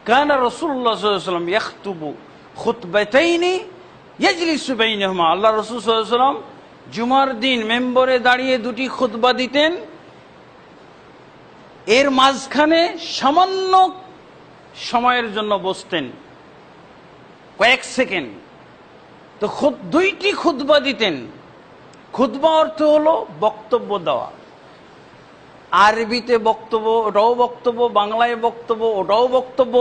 কানা রাসূলুল্লাহ সাল্লাল্লাহু আলাইহি ওয়াসাল্লাম ইয়াখতুবু খুতবাতাইনি ইয়াজলিসু বাইনাহুমা। আল্লাহ রাসূল সাল্লাল্লাহু আলাইহি ওয়াসাল্লাম জুমার দিন মেম্বরে দাঁড়িয়ে দুটি খুতবা দিতেন, এর মাঝখানে সামান্য সময়ের জন্য বসতেন, কয়েক সেকেন্ড। তো দুইটি খুতবা দিতেন। খুতবা অর্থ হলো বক্তব্য দেওয়া। আরবিতে বক্তব্য, ওটাও বক্তব্য, বাংলায় বক্তব্য, ওটাও বক্তব্য।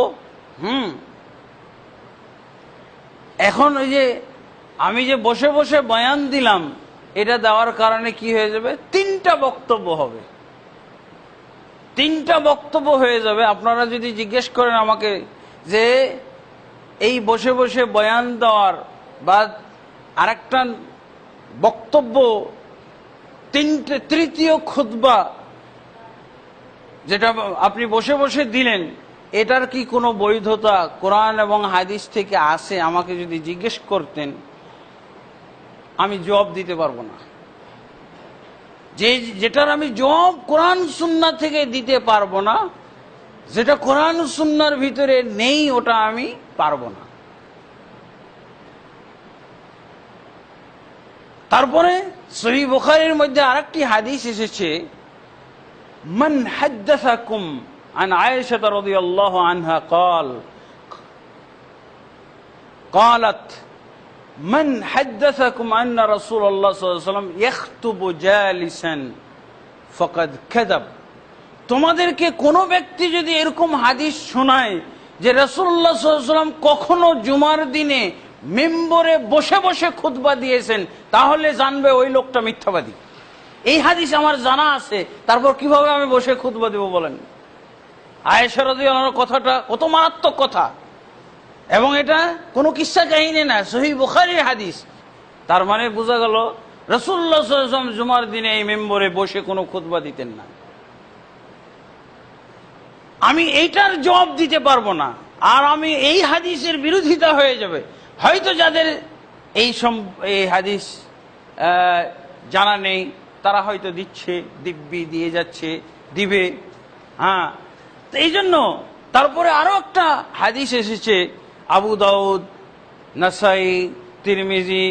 এখন ওই যে আমি যে বসে বসে বয়ান দিলাম, এটা দেওয়ার কারণে কি হয়ে যাবে, তিনটা বক্তব্য হবে। তিনটা বক্তব্য হয়ে যাবে। আপনারা যদি জিজ্ঞেস করেন আমাকে যে এই বসে বসে বয়ান দেওয়ার বা আরেকটা বক্তব্য, তৃতীয় খুতবা যেটা আপনি বসে বসে দিলেন, এটার কি কোনো বৈধতা কোরআন এবং হাদিস থেকে আসে, আমাকে যদি জিজ্ঞেস করতেন আমি জবাব দিতে পারবো না। যেটার আমি জবাব কোরআন সুন্নাহ থেকে দিতে পারবো না, যেটা কোরআন সুন্নাহর ভিতরে নেই, ওটা আমি পারবো না। তারপরে সহিহ বুখারীর মধ্যে আরেকটি হাদিস এসেছে, মান হাদাসাকুম আন আয়েশা রাদিয়াল্লাহু আনহা قالت من حدثكم أن رسول الله صلى الله عليه وسلم يخطب جالسا فقد كذب। তোমাদেরকে কোনো ব্যক্তি যদি এরকম হাদিস শোনায় যে রাসূলুল্লাহ সাল্লাল্লাহু আলাইহি ওয়াসাল্লাম কখনো জুমার দিনে মিম্বরে বসে বসে খুতবা দিয়েছেন, তাহলে জানবে ওই লোকটা মিথ্যাবাদী। এই হাদিস আমার জানা আছে, তারপর কিভাবে আমি বসে খুতবা দেব বলেন? আয়েশা রাদিয়াল্লাহু আনহার কথাটা কত মারাত্মক কথা, এবং এটা কোনো কিস্সা কাহিনী না, সহিহ বুখারীর হাদিস। তার মানে বোঝা গেল রাসূলুল্লাহ সাল্লাল্লাহু আলাইহি ওয়াসাল্লাম জুমার দিনে এই মিম্বরে বসে কোনো খুতবা দিতেন না। আমি এইটার জবাব দিতে পারবো না, আর আমি এই হাদিসের বিরোধিতা হয়ে যাবে। হয়তো যাদের এই হাদিস জানা নেই, তারা হয়তো দিচ্ছে, দিব্যি দিয়ে যাচ্ছে, দিবে। তো এই জন্য তারপরে আরো একটা হাদিস এসেছে, আবু দাউদ, নাসাই, তিরমিজি,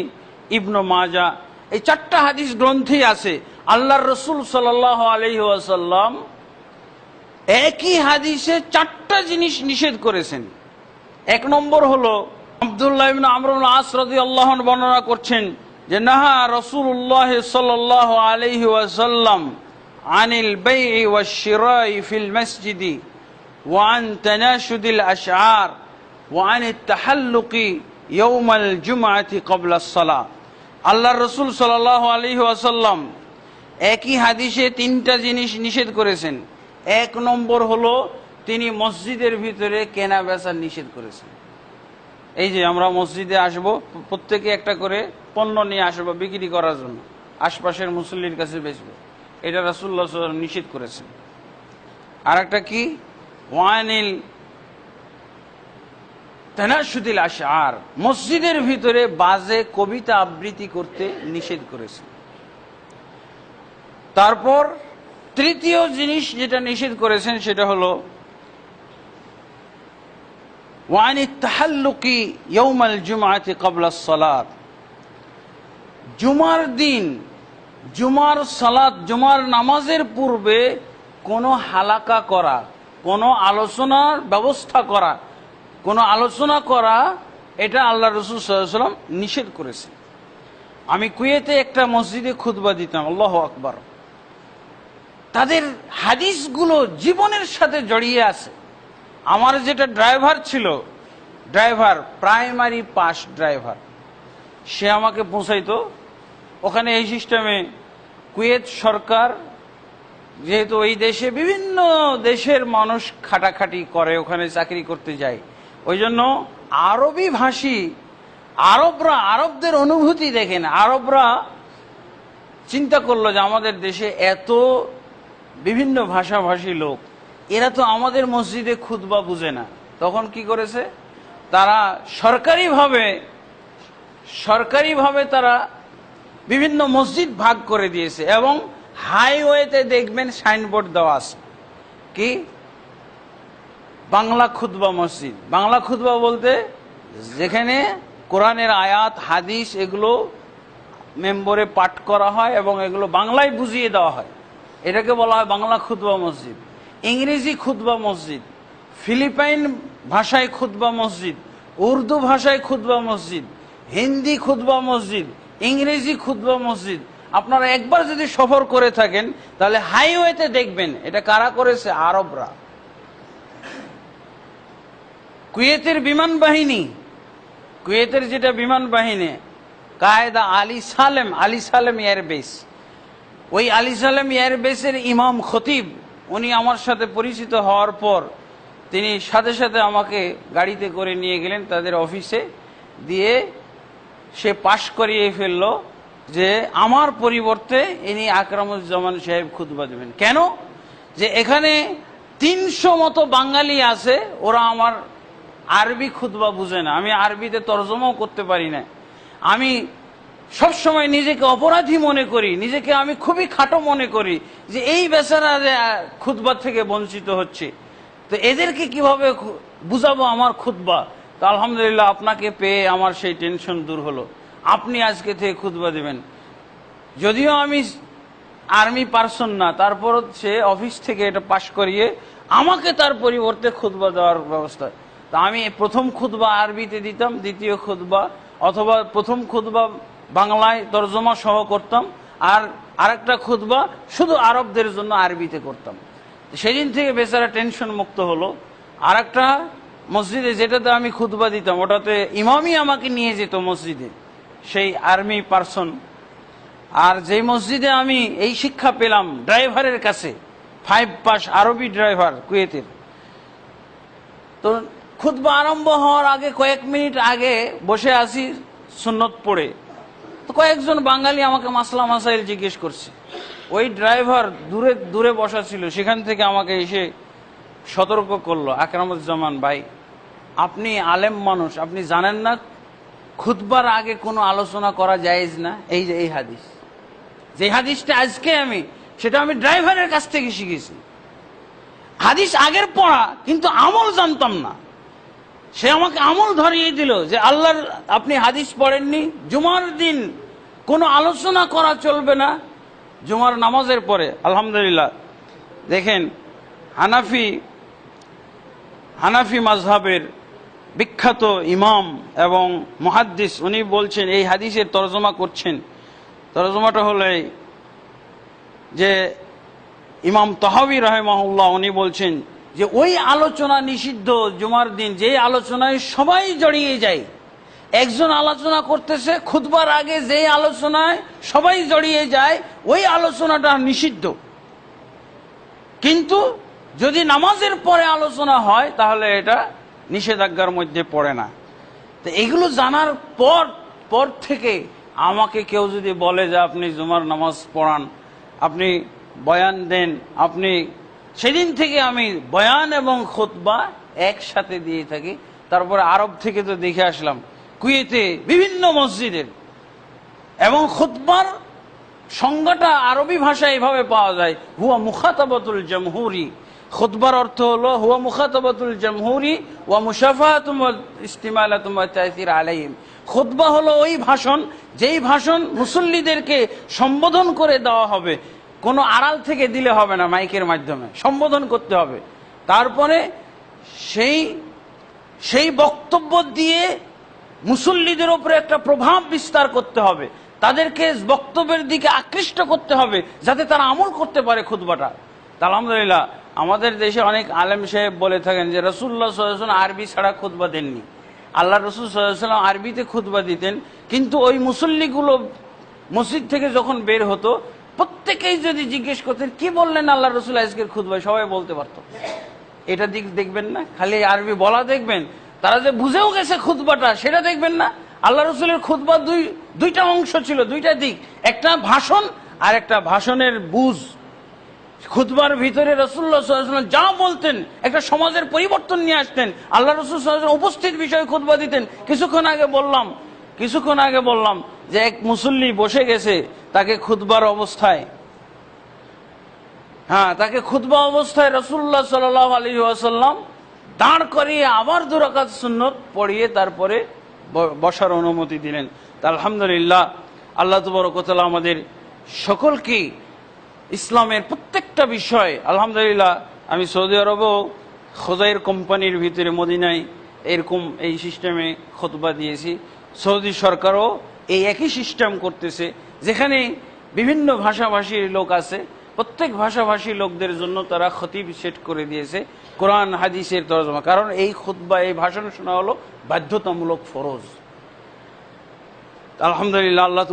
ইবনে মাজাহ, এই চারটা হাদিস গ্রন্থেই আছে। আল্লাহর রাসূল সাল্লাল্লাহু আলাইহি ওয়াসাল্লাম একই হাদিসে চারটা জিনিস নিষেধ করেছেন। এক নম্বর হলো, আব্দুল্লাহ ইবনে আমর ইবনে আস রাদিয়াল্লাহু আনহু বর্ণনা করছেন যে নাহা রাসূলুল্লাহ সাল্লাল্লাহু আলাইহি ওয়াসাল্লাম আনিল বাই'i ওয়াশ শিরা'i ফিল মসজিদি ওয়া আন তানাশুদিল আশআর ওয়া আনিত তাহাল্লুকি ইয়াউমাল জুমআতি ক্বাবলা আস-সালাহ। আল্লাহর রাসূল সাল্লাল্লাহু আলাইহি ওয়াসাল্লাম একই হাদিসে তিনটা জিনিস নিষেধ করেছেন। এক নম্বর হলো, তিনি মসজিদের ভিতরে কেনা বেচা নিষেধ করেছেন। এই যে আমরা মসজিদে আসব, প্রত্যেকে একটা করে পণ্য নিয়ে আসবো বিক্রি করার জন্য, আশপাশের মুসল্লির কাছে বেচবো, এটা রাসূলুল্লাহ সাল্লাল্লাহু আলাইহি ওয়াসাল্লাম নিষেধ করেছেন। আর একটা কি, ওয়ানিল তানাশুদিল আশআর, মসজিদের ভিতরে বাজে কবিতা আবৃত্তি করতে নিষেধ করেছেন। তারপর তৃতীয় জিনিস যেটা নিষেধ করেছেন সেটা হলো ওয়ানিত তাহাল্লুকি ইয়াউমাল জুমআতি ক্বাবলা আস-সালাত, জুমার দিন, জুমার সালাত, জুমার নামাজের পূর্বে কোনো হালাকা করা, কোনো আলোচনার ব্যবস্থা করা, কোনো আলোচনা করা, এটা আল্লাহ রাসূল সাল্লাল্লাহু আলাইহি ওয়াসাল্লাম নিষেধ করেছেন। আমি কুয়েতে একটা মসজিদে খুতবা দিতাম, আল্লাহু আকবার। তাদের হাদিসগুলো জীবনের সাথে জড়িয়ে আছে। আমার যেটা ড্রাইভার ছিল, ড্রাইভার প্রাইমারি পাস ড্রাইভার, সে আমাকে পৌঁছাইতো ওখানে। এই সিস্টেমে কুয়েত সরকার, যেহেতু ওই দেশে বিভিন্ন দেশের মানুষ খাটাখাটি করে, ওখানে চাকরি করতে যায়, ওই জন্য আরবি ভাষী আরবরা, আরবদের অনুভূতি দেখেন, আরবরা চিন্তা করলো যে আমাদের দেশে এত বিভিন্ন ভাষাভাষী লোক, এরা তো আমাদের মসজিদে খুতবা বুঝে না। তখন কি করেছে, তারা সরকারিভাবে তারা বিভিন্ন মসজিদ ভাগ করে দিয়েছে, এবং হাইওয়েতে দেখবেন সাইনবোর্ড দেওয়া আছে কি, বাংলা খুতবা মসজিদ। বাংলা খুতবা বলতে যেখানে কোরআনের আয়াত হাদিস এগুলো মেম্বরে পাঠ করা হয় এবং এগুলো বাংলায় বুঝিয়ে দেওয়া হয়, এটাকে বলা হয় বাংলা খুতবা মসজিদ। ইংরেজি খুতবা মসজিদ, ফিলিপাইন ভাষায় খুতবা মসজিদ, উর্দু ভাষায় খুতবা মসজিদ, হিন্দি খুতবা মসজিদ, ইংরেজি খুতবা মসজিদ। আপনারা একবার যদি সফর করে থাকেন তাহলে হাইওয়েতে দেখবেন এটা কারা করেছে? আরবরা। কুয়েতের বিমান বাহিনী, কুয়েতের যেটা বিমান বাহিনী কায়দা আলী সালেম এয়ারবেস, ওই আলী সালেম এয়ারবেসের ইমাম খতিব উনি আমার সাথে পরিচিত হওয়ার পর তিনি সাথে সাথে আমাকে গাড়িতে করে নিয়ে গেলেন তাদের অফিসে, দিয়ে সে পাশ করিয়ে ফেললো যে আমার পরিবর্তে ইনি আকরামুজ্জামান সাহেব খুতবা দেবেন। কেন? যে এখানে 300 মতো বাঙালি আছে, ওরা আমার আরবি খুতবা বুঝে না, আমি আরবিতে তর্জমাও করতে পারি না। আমি সবসময় নিজেকে অপরাধী মনে করি, নিজেকে আমি খুবই খাটো মনে করি যে এই বেচারা খুতবা থেকে বঞ্চিত হচ্ছে, তো এদেরকে কিভাবে বুঝাবো আমার খুতবা। তো আলহামদুলিল্লাহ আপনাকে পেয়ে আমার সেই টেনশন দূর হলো, আপনি আজকে থেকে খুতবা দেবেন। যদিও আমি আর্মি পার্সন না, তারপর সে অফিস থেকে এটা পাশ করিয়ে আমাকে তার পরিবর্তে খুতবা দেওয়ার ব্যবস্থা। তা আমি প্রথম খুতবা আরবিতে দিতাম, দ্বিতীয় খুতবা অথবা প্রথম খুতবা বাংলায় তর্জমা সহ করতাম, আর আরেকটা খুতবা শুধু আরবদের জন্য আরবিতে করতাম। সেদিন থেকে বেচারা টেনশন মুক্ত হলো। আরেকটা মসজিদে যেটাতে আমি খুতবা দিতাম ওটাতে ইমামই আমাকে নিয়ে যেত মসজিদে, সেই আর্মি পার্সন। আর যে মসজিদে আমি এই শিক্ষা পেলাম ড্রাইভারের কাছে, 5 পাস আরবি ড্রাইভার কুয়েতের, তো খুতবা আরম্ভ হওয়ার আগে কয়েক মিনিট আগে বসে আছি সুন্নত পড়ে, তো কয়েকজন বাঙালি আমাকে মাসলা মাসাইল জিজ্ঞেস করছে। ওই ড্রাইভার দূরে দূরে বসা ছিল, সেখান থেকে আমাকে এসে সতর্ক করলো, আকরামুজ্জামান ভাই আপনি আলেম মানুষ, আপনি জানেন না খুতবার আগে কোনো আলোচনা করা জায়েজ না। এই যে এই হাদিস, যে হাদিসটা আজকে সেটা আমি ড্রাইভারের কাছ থেকে শিখেছি। হাদিস আগের পড়া, কিন্তু আমল জানতাম না। সে আমাকে আমল ধরিয়ে দিল যে আল্লাহর, আপনি হাদিস পড়েননি, জুমার দিন কোনো আলোচনা করা চলবে না জুমার নামাজের পরে। আলহামদুলিল্লাহ দেখেন, হানাফি মাযহাবের বিখ্যাত ইমাম এবং মুহাদ্দিস উনি বলছেন, এই হাদিসের তরজমা করছেন। তরজমাটা হলো যে ইমাম তাহাবী রাহিমাহুল্লাহ উনি বলছেন যে ওই আলোচনা নিষিদ্ধ জুমার দিন, যে আলোচনায় সবাই জড়িয়ে যায়। একজন আলোচনা করতেছে খুতবার আগে, যে আলোচনায় সবাই জড়িয়ে যায় ওই আলোচনাটা নিষিদ্ধ, কিন্তু যদি নামাজের পরে আলোচনা হয় তাহলে এটা নিষেধাজ্ঞার মধ্যে পড়ে না। তো এগুলো জানার পর থেকে আমাকে কেউ যদি বলে যে আপনি জুমার নামাজ পড়ান, আপনি বয়ান দেন, আপনি, সেদিন থেকে আমি বয়ান এবং খুতবা একসাথে দিয়ে থাকি। তারপরে আরব থেকে তো দেখে আসলাম কুয়েতে বিভিন্ন মসজিদের, এবং খুতবার সংজ্ঞাটা আরবি ভাষায় এভাবে পাওয়া যায়, হুয়া মুখাতাবাতুল জামহুরি। খুতবার অর্থ হলো হুয়া মুখাতাবাতুল জামহুরি ওয়া মুশাফাআতুম ওয়া ইস্তিমালাতুম ওয়া তা'সির আলাইহিম। খুতবা হলো ওই ভাষণ, যেই ভাষণ মুসল্লিদেরকে সম্বোধন করে দেওয়া হবে, কোনো আড়াল থেকে দিলে হবে না, মাইকের মাধ্যমে সম্বোধন করতে হবে। তারপরে সেই বক্তব্য দিয়ে মুসল্লিদের উপরে একটা প্রভাব বিস্তার করতে হবে, তাদেরকে বক্তব্যের দিকে আকৃষ্ট করতে হবে যাতে তারা আমল করতে পারে খুতবাটা। আলহামদুলিল্লাহ আমাদের দেশে অনেক আলেম সাহেব বলে থাকেন যে রাসূলুল্লাহ সাল্লাল্লাহু আলাইহি ওয়াসাল্লাম আরবি ছাড়া খুতবা দেননি। আল্লাহ রাসূল সাল্লাল্লাহু আলাইহি ওয়াসাল্লাম আরবিতে খুতবা দিতেন, কিন্তু ওই মুসল্লিগুলো মসজিদ থেকে যখন বের হতো প্রত্যেকেই যদি জিজ্ঞেস করতেন কি বললেন আল্লাহ রাসূল আজকের খুতবায়, সবাই বলতে পারতো। এটা দিক দেখবেন না, খালি আরবি বলা দেখবেন, তারা যে বুঝেও গেছে খুতবাটা সেটা দেখবেন না। আল্লাহ রসুলের খুতবা দুইটা অংশ ছিল, দুইটা দিক, একটা ভাষণ আর একটা ভাষণের বুঝ। খুতবার ভিতরে রাসূলুল্লাহ সাল্লাল্লাহু আলাইহি ওয়াসাল্লাম যা বলতেন একটা সমাজের পরিবর্তন নিয়ে আসতেন। আল্লাহ রাসূল সাল্লাল্লাহু আলাইহি ওয়াসাল্লাম উপস্থিত বিষয়ে খুতবা দিতেন। কিছুক্ষণ আগে বললাম যে এক মুসল্লি বসে গেছে, তাকে খুতবার অবস্থায়, তাকে খুতবা অবস্থায় রাসূলুল্লাহ সাল্লাল্লাহু আলাইহি ওয়াসাল্লাম দাঁড় করিয়ে আবার 2 রাকাত সুন্নত পড়িয়ে তারপরে বসার অনুমতি দিলেন। তা আলহামদুলিল্লাহ, আল্লাহ তাবারক ওয়া তাআলা আমাদের সকলকে ইসলামের প্রত্যেকটা বিষয়, আলহামদুলিল্লাহ আমি সৌদি আরবও খোদাইয়ের কোম্পানির ভিতরে মদিনায় এরকম এই সিস্টেমে খুতবা দিয়েছি। সৌদি সরকারও এই একই সিস্টেম করতেছে, যেখানে বিভিন্ন ভাষাভাষীর লোক আছে, প্রত্যেক ভাষাভাষী লোকদের জন্য তারা খতিব সেট করে দিয়েছে কোরআন হাদিসের তরজমা। কারণ এই খুতবা, এই ভাষণ শোনা হলো বাধ্যতামূলক ফরজ। আলহামদুলিল্লাহ, আল্লাহ